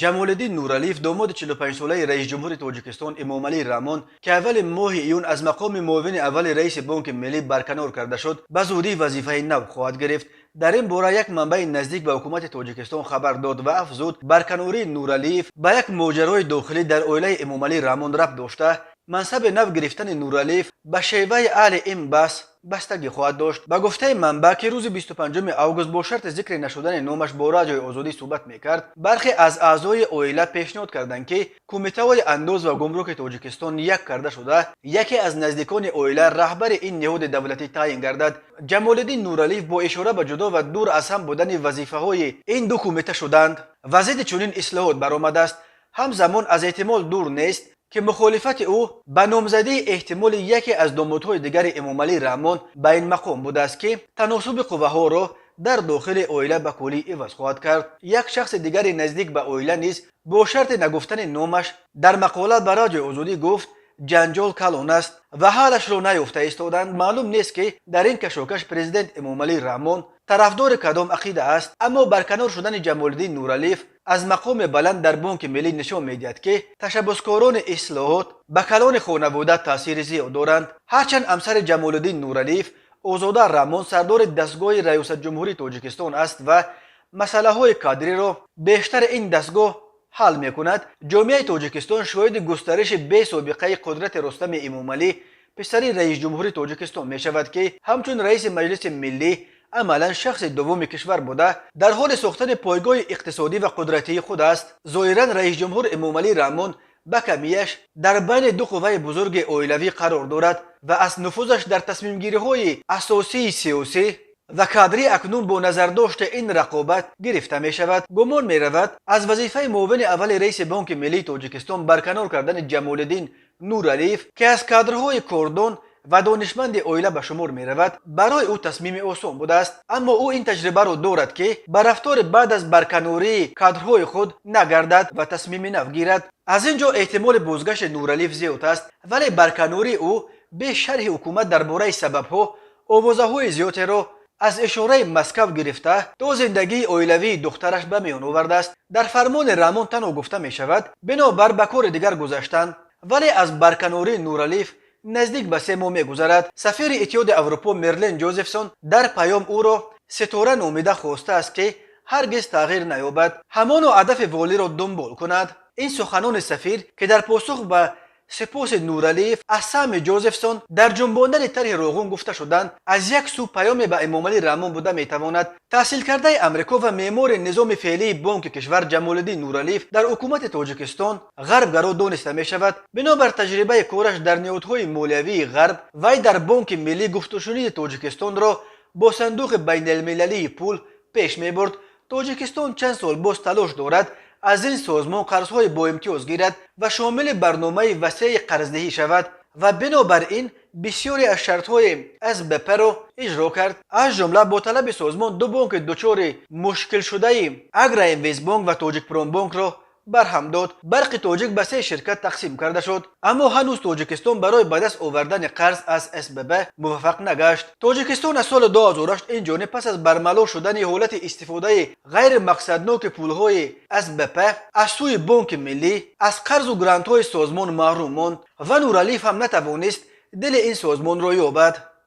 جمالالدین نورالیف داماد 45 ساله رئیس جمهور تاجیکستان امامعلی رحمان که اول ماه ایون از مقام معاون اول رئیس بانک ملی برکنار کرده شد به زودی وظیفه نو خواهد گرفت. در این باره یک منبع نزدیک به حکومت تاجیکستان خبر داد و افزود برکناری نورالیف به یک ماجرای داخلی در عائله امامعلی رحمان ربط داشته. منصب نو گرفتن نورالیف به شیوه اهل این بحث بستگی خواهد داشت. به گفته منبع که روز 25 اوگوست با شرط ذکر نشدن نامش با رادیوی آزادی صحبت میکرد، برخی از اعضای عائله پیشنهاد کردند که کمیته اندوز و گمرک تاجیکستان یک کرده شده یکی از نزدیکان عائله رهبر این نهاد دولتی تعیین گردد. جمالالدین نورالیف با اشاره به جدا و دور از هم بودن وظیفه های این دو کمیته شدند و ضد چنین اصلاحات برآمده است. همزمان از احتمال دور نیست که مخالفت او به نامزدی احتمال یکی از دامادهای دیگر امامعلی رحمان به این مقام بوده است که تناسب قوه‌ها را در داخل عائله به کلی عوض خواهد کرد. یک شخص دیگر نزدیک به عائله نیز با شرط نگفتن نامش در مقاله به رادیو آزادی گفت جنجال کلان است و حالش را نیافته ایستادند. معلوم نیست که در این کشاکش پرزیدنت امامعلی رحمان طرفدار کدام عقیده است، اما برکنار شدن جمالالدین نورالیف از مقام بلند در بانک ملی نشان میدهد که تشبسکاران اصلاحات به کلان خانواده تاثیر زیاد دارند. هرچند همسر جمالالدین نورالیف آزاده رحمان سردار دستگاه ریاست جمهوری تاجیکستان است و مسئله های کادری را بیشتر این دستگاه حل می کند، جامعه تاجیکستان شاهد گسترش بی سابقه قدرت رستم امامعلی پسر رئیس جمهوری تاجیکستان می شود که همچون رئیس مجلس ملی عملا شخص دوم کشور بوده در حال ساختن پایگاه اقتصادی و قدرتی خود است. ظاهرا رئیس جمهور امامعلی رحمان به کمیش در بین دو قوه بزرگ عائلوی قرار دارد و از نفوذش در تصمیم گیری های اساسی سیاسی و کادری اکنون با نظر داشت این رقابت گرفته می شود. گمان می رود از وظیفه معاون اول رئیس بانک ملی تاجیکستان برکنار کردن جمالالدین نورالیف که از کادرهای کردان و دانشمند عائله به شمار می رود برای او تصمیم آسان بوده است، اما او این تجربه را دارد که به رفتار بعد از برکناری کادرهای خود نگردد و تصمیم نو گیرد. از اینجا احتمال بازگشت نورالیف زیاد است، ولی برکناری او به شرح حکومت درباره سببها آوازه‌های زیادی را از اشاره مسکو گرفته تا زندگی عائلوی دخترش به میان آورده است. در فرمان رحمان تنها گفته می شود بنابر به کار دیگر گذاشتن، ولی از برکناری نورالیف نزدیک به 3 ماه می‌گذرد. سفیر اتحاد اروپا مرلین جوزفسون در پیام او را ستاره نامیده خواسته است که هرگز تغییر نیابد، همانا هدف والی را دنبال کند. این سخنان سفیر که در پاسخ به سپاس نورالیف از سهم جوزفسون در جنباندن طرح روغن گفته شدند، از یک سو پیام به امامعلی رحمان بوده میتواند تحصیل کرده امریکا و معمار نظام فعلی بانک کشور جمالالدین نورالیف در حکومت تاجیکستان غربگرا دانسته می شود. بنابر تجربه کارش در نهادهای مالیوی غرب، وی در بانک ملی گفت و شنید تاجیکستان را با صندوق بین المللی پول پیش می برد. تاجیکستان چند سال باز تلاش دارد از این سازمان قرضهای با امتیاز گیرد و شامل برنامه وسیع قرضدهی شود و بنابراین بسیاری از شرطهای SBP را اجرا کرد، از جمله با طلب سازمان دو بانک دچار مشکل شده اگرا اینویست بانک و تاجیک پروم بانک را برهم داد. برق تاجیک به 3 شرکت تقسیم کرده شد، اما هنوز تاجیکستان برای به دست آوردن قرض از SBP موفق نگشت. تاجیکستان از سال 2008 این جانب پس از برملا شدن حالت استفاده غیر مقصدناک پولهای SBP از سوی بانک ملی از قرض و گرانت‌های سازمان محروم ماند و نورالیف هم نتوانست دل این سازمان را یابد.